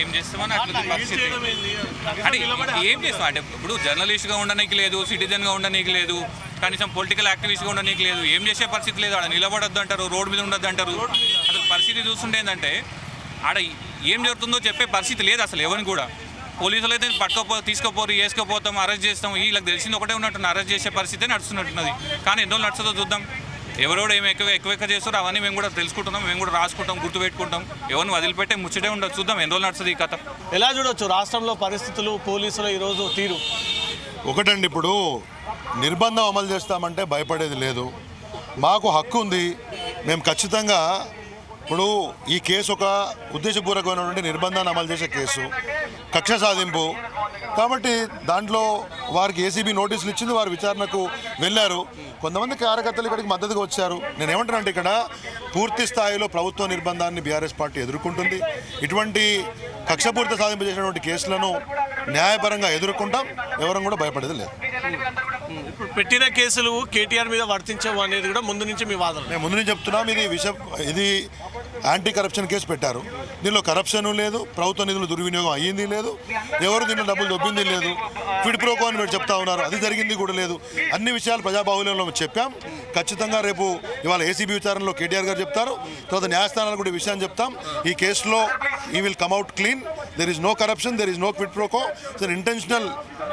ఏం చేస్తామని అట్లా పరిస్థితి అంటే ఏం చేస్తాం అంటే ఇప్పుడు జర్నలిస్ట్గా ఉండడానికి లేదు, సిటిజన్గా ఉండడానికి లేదు, కనీసం పొలిటికల్ యాక్టివిస్ట్గా ఉండడానికి లేదు, ఏం చేసే పరిస్థితి లేదు. ఆడ నిలబడద్దు అంటారు, రోడ్డు మీద ఉండద్దు అంటారు. అసలు పరిస్థితి చూస్తుంటే ఏంటంటే ఆడ ఏం జరుగుతుందో చెప్పే పరిస్థితి లేదు అసలు ఎవరిని కూడా. పోలీసులు అయితే తీసుకుపోరు, వేసుకుపోతాం, అరెస్ట్ చేస్తాం, వీళ్ళకి తెలిసింది ఒకటే ఉన్నట్టు అరెస్ట్ చేసే పరిస్థితి నడుస్తున్నట్టున్నది. కానీ ఎన్నో నడుస్తుందో చూద్దాం. ఎవరోడు ఏమి ఎక్కువ చేస్తారో అవన్నీ మేము కూడా తెలుసుకుంటున్నాం, మేము కూడా రాసుకుంటాం, గుర్తుపెట్టుకుంటాం. ఎవరిని వదిలిపెట్టే ముచ్చటే ఉండదు. చూద్దాం ఎన్ని రోజులు నడుస్తుంది ఈ కథ. ఎలా చూడొచ్చు రాష్ట్రంలో పరిస్థితులు, పోలీసులు ఈరోజు తీరు? ఒకటండి, ఇప్పుడు నిర్బంధం అమలు చేస్తామంటే భయపడేది లేదు. మాకు హక్కు ఉంది. మేము ఖచ్చితంగా ఇప్పుడు ఈ కేసు ఒక ఉద్దేశపూర్వకమైనటువంటి నిర్బంధాన్ని అమలు చేసే కేసు, కక్ష సాధింపు కాబట్టి దాంట్లో వారికి ఏసీబీ నోటీసులు ఇచ్చింది, వారు విచారణకు వెళ్ళారు. కొంతమంది కార్యకర్తలు ఇక్కడికి మద్దతుగా వచ్చారు. నేను ఏమంటానంటే ఇక్కడ పూర్తి స్థాయిలో ప్రభుత్వ నిర్బంధాన్ని బీఆర్ఎస్ పార్టీ ఎదుర్కొంటుంది. ఇటువంటి కక్షపూరిత సాధింపు చేసినటువంటి కేసులను న్యాయపరంగా ఎదుర్కొంటాం. ఎవరం కూడా భయపడేది లేదు. ఇప్పుడు పెట్టిన కేసులు కేటీఆర్ మీద వర్తించవు అనేది కూడా ముందు నుంచి మీ వాదన? మేము ముందు నుంచి చెప్తున్నాం. ఇది యాంటీ కరప్షన్ కేసు పెట్టారు. దీనిలో కరప్షన్ లేదు, ప్రభుత్వ నిధులు దుర్వినియోగం అయ్యింది లేదు, ఎవరు దీనిలో డబ్బులు దొబ్బింది లేదు, క్విడ్ ప్రో క్వో అని మీరు చెప్తా ఉన్నారు, అది జరిగింది కూడా లేదు. అన్ని విషయాలు ప్రజాబాహుల్యంలో చెప్పాం. ఖచ్చితంగా రేపు ఇవాళ ఏసీబీ విచారణలో కేటీఆర్ గారు చెప్తారు, తర్వాత న్యాయస్థానాలు కూడా ఈ విషయాన్ని చెప్తాం. ఈ కేసులో he will come out clean. There is no corruption, there is no quid pro quo. It's an intentional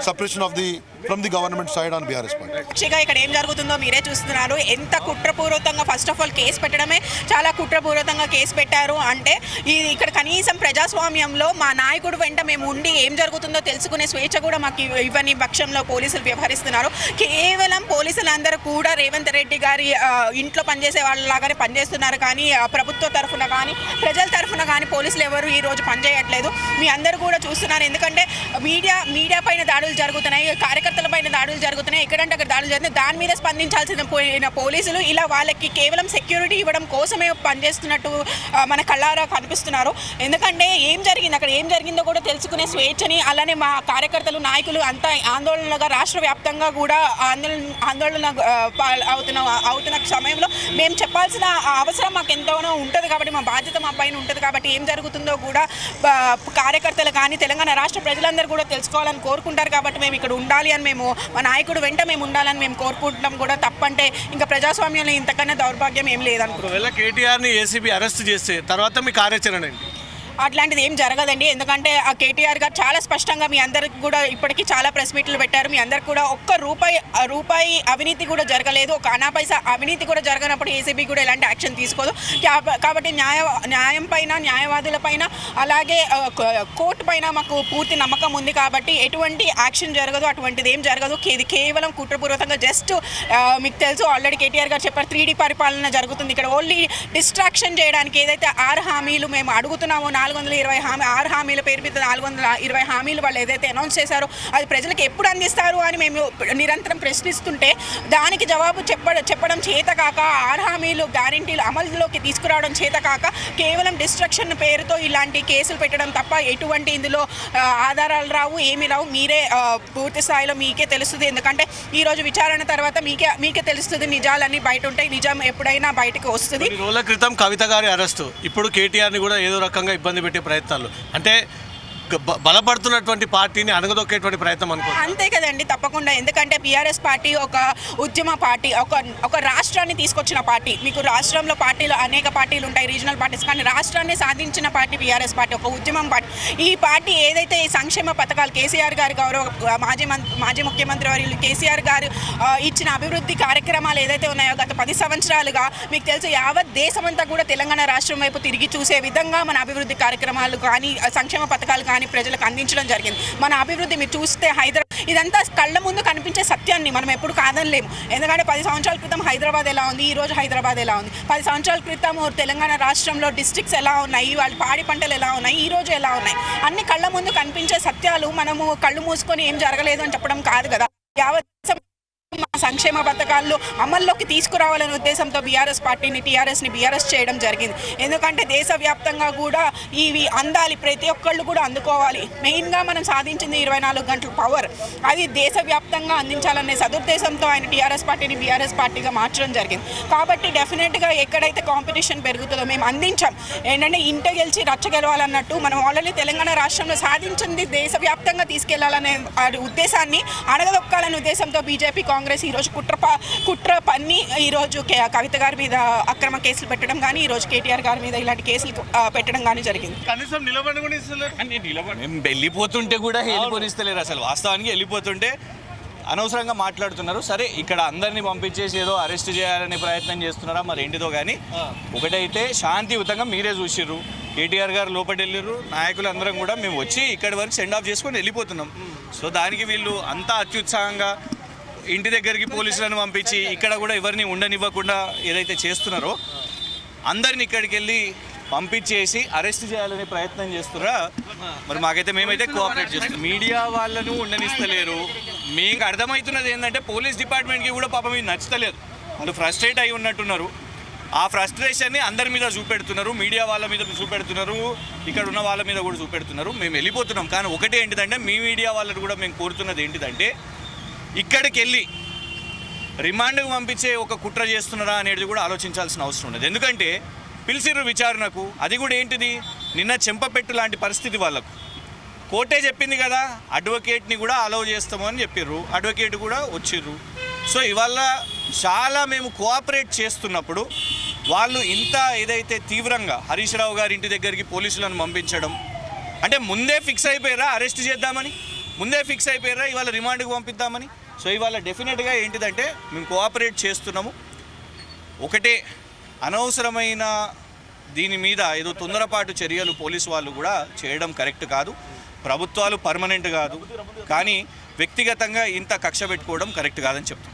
suppression of the from the government side on BRS party. సాక్షిగా ఇక్కడ ఏం జరుగుతుందో మీరే చూస్తున్నారు. ఎంత కుట్రపూర్వకంగా ఫస్ట్ ఆఫ్ ఆల్ కేసు పెట్టడమే చాలా కుట్రపూర్వకంగా కేసు పెట్టారు. అంటే ఇక్కడ కనీసం ప్రజాస్వామ్యంలో మా నాయకుడు వెంట మేము ఉండి ఏం జరుగుతుందో తెలుసుకునే స్వేచ్ఛ కూడా మాకు ఇవ్వని పక్షంలో పోలీసులు వ్యవహరిస్తున్నారు. కేవలం పోలీసులందరూ కూడా రేవంత్ రెడ్డి గారి ఇంట్లో పనిచేసే వాళ్ళలాగానే పనిచేస్తున్నారు. కానీ ప్రభుత్వ తరఫున కానీ ప్రజల తరఫున కానీ పోలీసులు ఎవరు ఈరోజు పనిచేయట్లేదు. మీ అందరూ కూడా చూస్తున్నారు. ఎందుకంటే మీడియా పైన దాడులు జరుగుతున్నాయి, కార్యకర్తల పైన దాడులు జరుగుతున్నాయి, ఎక్కడంటే అక్కడ దాడులు జరుగుతున్నాయి. దాని మీద స్పందించాల్సిన పోయిన పోలీసులు ఇలా వాళ్ళకి కేవలం సెక్యూరిటీ ఇవ్వడం కోసమే పనిచేస్తున్నట్టు మన కళ్ళారా కనిపిస్తున్నారు. ఎందుకంటే ఏం జరిగింది అక్కడ, ఏం జరిగిందో కూడా తెలుసుకునే స్వేచ్ఛని, అలానే మా కార్యకర్తలు నాయకులు అంతా ఆందోళనగా రాష్ట్ర వ్యాప్తంగా కూడా ఆందోళన అవుతున్న సమయంలో మేము చెప్పాల్సిన అవసరం మాకు ఎంతోనో ఉంటుంది. కాబట్టి మా బాధ్యత మా పైన ఉంటుంది. కాబట్టి ఏం జరుగుతుందో కూడా కార్యకర్తలు కానీ తెలంగాణ రాష్ట్ర ప్రజలందరూ కూడా తెలుసుకోవాలని కోరుకుంటారు. కాబట్టి మేము ఇక్కడ ఉండాలి అని, మేము మా నాయకుడు వెంట మేము ఉండాలని మేము కోరుకుంటాం. కూడా తప్పంటే ఇంకా ప్రజాస్వామ్యంలో ఇంతకన్నా దౌర్భాగ్యం ఏం లేదనుకుంటున్నాం. కేటీఆర్ని ఏసీబీ అరెస్ట్ చేస్తే తర్వాత మీ కార్యాచరణ ఏంటి? అట్లాంటిది ఏం జరగదండి. ఎందుకంటే ఆ కేటీఆర్ గారు చాలా స్పష్టంగా మీ అందరికి కూడా ఇప్పటికీ చాలా ప్రెస్ మీట్లు పెట్టారు. మీ అందరికి కూడా ఒక్క రూపాయి అవినీతి కూడా జరగలేదు, ఒక అనాపైసా అవినీతి కూడా జరగనప్పుడు ఏసీబీ కూడా ఎలాంటి యాక్షన్ తీసుకోదు. కాబట్టి న్యాయం పైన, న్యాయవాదుల పైన, అలాగే కోర్టు పైన మాకు పూర్తి నమ్మకం ఉంది. కాబట్టి ఎటువంటి యాక్షన్ జరగదు, అటువంటిది ఏం జరగదు. ఇది కేవలం కుట్రపూర్వకంగా జస్ట్ మీకు తెలుసు ఆల్రెడీ కేటీఆర్ గారు చెప్పారు 3D పరిపాలన జరుగుతుంది. ఇక్కడ ఓన్లీ డిస్ట్రాక్షన్ చేయడానికి ఏదైతే 6 హామీలు మేము అడుగుతున్నామో 420 6 హామీల పేరు మీద 420 హామీలు వాళ్ళు ఏదైతే అనౌన్స్ చేశారో అది ప్రజలకు ఎప్పుడు అందిస్తారు అని మేము నిరంతరం ప్రశ్నిస్తుంటే దానికి జవాబు చెప్పడం చేతకాక, 6 హామీలు గ్యారెంటీలు అమలులోకి తీసుకురావడం చేతకాక కేవలం డిస్ట్రక్షన్ పేరుతో ఇలాంటి కేసులు పెట్టడం తప్ప ఎటువంటి ఇందులో ఆధారాలు రావు, ఏమి రావు. మీరే పూర్తి స్థాయిలో మీకే తెలుస్తుంది. ఎందుకంటే ఈరోజు విచారణ తర్వాత మీకే తెలుస్తుంది, నిజాలన్నీ బయట ఉంటాయి. నిజం ఎప్పుడైనా బయటకు వస్తుంది. రోజుల క్రితం కవిత గారి అరెస్టు, ఇప్పుడు కేటీఆర్ని కూడా ఏదో రకంగా ఇబ్బంది పెట్టే ప్రయత్నాలు, అంటే బలపడుతున్నటువంటి పార్టీని అణగదొక్కేటువంటి ప్రయత్నం అనుకో. అంతే కదండి, తప్పకుండా. ఎందుకంటే బీఆర్ఎస్ పార్టీ ఒక ఉద్యమ పార్టీ, ఒక రాష్ట్రాన్ని తీసుకొచ్చిన పార్టీ. మీకు రాష్ట్రంలో పార్టీలు అనేక పార్టీలు ఉంటాయి, రీజనల్ పార్టీస్, కానీ రాష్ట్రాన్ని సాధించిన పార్టీ బీఆర్ఎస్ పార్టీ, ఒక ఉద్యమం పార్టీ. ఈ పార్టీ ఏదైతే సంక్షేమ పథకాలు కేసీఆర్ గారు గౌరవ మాజీ ముఖ్యమంత్రి వారు కేసీఆర్ గారు ఇచ్చిన అభివృద్ధి కార్యక్రమాలు ఏదైతే ఉన్నాయో గత 10 సంవత్సరాలుగా మీకు తెలుసు యావత్ దేశమంతా కూడా తెలంగాణ రాష్ట్రం వైపు తిరిగి చూసే విధంగా మన అభివృద్ధి కార్యక్రమాలు కానీ సంక్షేమ పథకాలు కానీ ప్రజలకు అందించడం జరిగింది. మన అభివృద్ధి మీరు చూస్తే ఇదంతా కళ్ళ ముందు కనిపించే సత్యాన్ని మనం ఎప్పుడు కాదనలేము. ఎందుకంటే 10 సంవత్సరాల క్రితం హైదరాబాద్ ఎలా ఉంది, ఈ రోజు హైదరాబాద్ ఎలా ఉంది, 10 సంవత్సరాల క్రితం తెలంగాణ రాష్ట్రంలో డిస్ట్రిక్ట్స్ ఎలా ఉన్నాయి, వాళ్ళ పాడి పంటలు ఎలా ఉన్నాయి, ఈ రోజు ఎలా ఉన్నాయి, అన్ని కళ్ళ ముందు కనిపించే సత్యాలు మనము కళ్ళు మూసుకొని ఏం జరగలేదు అని చెప్పడం కాదు కదా. యావత్ సంక్షేమ పథకాలు అమల్లోకి తీసుకురావాలనే ఉద్దేశంతో బీఆర్ఎస్ పార్టీని టీఆర్ఎస్ని బీఆర్ఎస్ చేయడం జరిగింది. ఎందుకంటే దేశవ్యాప్తంగా కూడా ఇవి అందాలి, ప్రతి ఒక్కళ్ళు కూడా అందుకోవాలి. మెయిన్గా మనం సాధించింది 24 గంటల పవర్, అది దేశవ్యాప్తంగా అందించాలనే సదుద్దేశంతో ఆయన టీఆర్ఎస్ పార్టీని బీఆర్ఎస్ పార్టీగా మార్చడం జరిగింది. కాబట్టి డెఫినెట్గా ఎక్కడైతే కాంపిటీషన్ పెరుగుతుందో మేము అందించాం. ఏంటంటే ఇంట గెలిచి రచ్చ గెలవాలన్నట్టు మనం ఆల్రెడీ తెలంగాణ రాష్ట్రంలో సాధించింది దేశవ్యాప్తంగా తీసుకెళ్లాలనే ఉద్దేశాన్ని అణగదొక్కాలనే ఉద్దేశంతో బీజేపీ కాంగ్రెస్ ఈరోజు కుట్ర పన్ని ఈరోజు కవిత గారి మీద అక్రమ కేసులు పెట్టడం కానీ, ఈరోజు కేటీఆర్ గారి మీద ఇలాంటి కేసులు పెట్టడం కానీ జరిగింది. కనీసం నిలబడి కూడా ఇస్తలేరు. మేము వెళ్ళిపోతుంటే కూడా వెళ్ళిపోనిస్తలేరు. అసలు వాస్తవానికి వెళ్ళిపోతుంటే అనవసరంగా మాట్లాడుతున్నారు. సరే, ఇక్కడ అందరినీ పంపించేసి ఏదో అరెస్ట్ చేయాలనే ప్రయత్నం చేస్తున్నారా మరి ఏంటిదో కానీ, ఒకటైతే శాంతియుతంగా మీరే చూసిర్రు, కేటీఆర్ గారు లోపలి వెళ్ళిర్రు, నాయకులు అందరం కూడా మేము వచ్చి ఇక్కడి వరకు సెండ్ ఆఫ్ చేసుకొని వెళ్ళిపోతున్నాం. సో దానికి వీళ్ళు అంతా అత్యుత్సాహంగా ఇంటి దగ్గరికి పోలీసులను పంపించి ఇక్కడ కూడా ఎవరిని ఉండనివ్వకుండా ఏదైతే చేస్తున్నారో అందరిని ఇక్కడికి వెళ్ళి పంపించేసి అరెస్ట్ చేయాలనే ప్రయత్నం చేస్తున్నారా మరి మాకైతే మేమైతే కోఆపరేట్ చేస్తున్నాం. మీడియా వాళ్ళను ఉండనిస్తలేరు. మీకు అర్థమవుతున్నది ఏంటంటే పోలీస్ డిపార్ట్మెంట్కి కూడా పాపం ఇది నచ్చలేదు. వాళ్ళు ఫ్రస్ట్రేట్ అయి ఉన్నట్టున్నారు. ఆ ఫ్రస్ట్రేషన్ని అందరి మీద చూపెడుతున్నారు, మీడియా వాళ్ళ మీద చూపెడుతున్నారు, ఇక్కడ ఉన్న వాళ్ళ మీద కూడా చూపెడుతున్నారు. మేము వెళ్ళిపోతున్నాం. కానీ ఒకటి ఏంటిదంటే మీ మీడియా వాళ్ళని కూడా మేము కోరుతున్నది ఏంటిదంటే ఇక్కడికి వెళ్ళి రిమాండ్కు పంపించే ఒక కుట్ర చేస్తున్నారా అనేది కూడా ఆలోచించాల్సిన అవసరం ఉన్నది. ఎందుకంటే పిలిచిర్రు విచారణకు, అది కూడా ఏంటిది నిన్న చెంపపెట్టు లాంటి పరిస్థితి వాళ్ళకు. కోర్టే చెప్పింది కదా అడ్వకేట్ని కూడా అలౌ చేస్తాము అని చెప్పిర్రు, అడ్వకేట్ కూడా వచ్చిర్రు. సో ఇవాళ చాలా మేము కోఆపరేట్ చేస్తున్నప్పుడు వాళ్ళు ఇంత ఏదైతే తీవ్రంగా హరీష్ రావు గారి ఇంటి దగ్గరికి పోలీసులను పంపించడం అంటే ముందే ఫిక్స్ అయిపోయారా అరెస్ట్ చేద్దామని, ముందే ఫిక్స్ అయిపోయారా ఇవాళ రిమాండ్కి పంపిద్దామని. సో ఇవాళ డెఫినెట్గా ఏంటిదంటే మేము కోఆపరేట్ చేస్తున్నాము. ఒకటే అనవసరమైన దీని మీద ఏదో తొందరపాటు చర్యలు పోలీసు వాళ్ళు కూడా చేయడం కరెక్ట్ కాదు. ప్రభుత్వాలు పర్మనెంట్ కాదు, కానీ వ్యక్తిగతంగా ఇంత కక్ష పెట్టుకోవడం కరెక్ట్ కాదని చెప్తాం.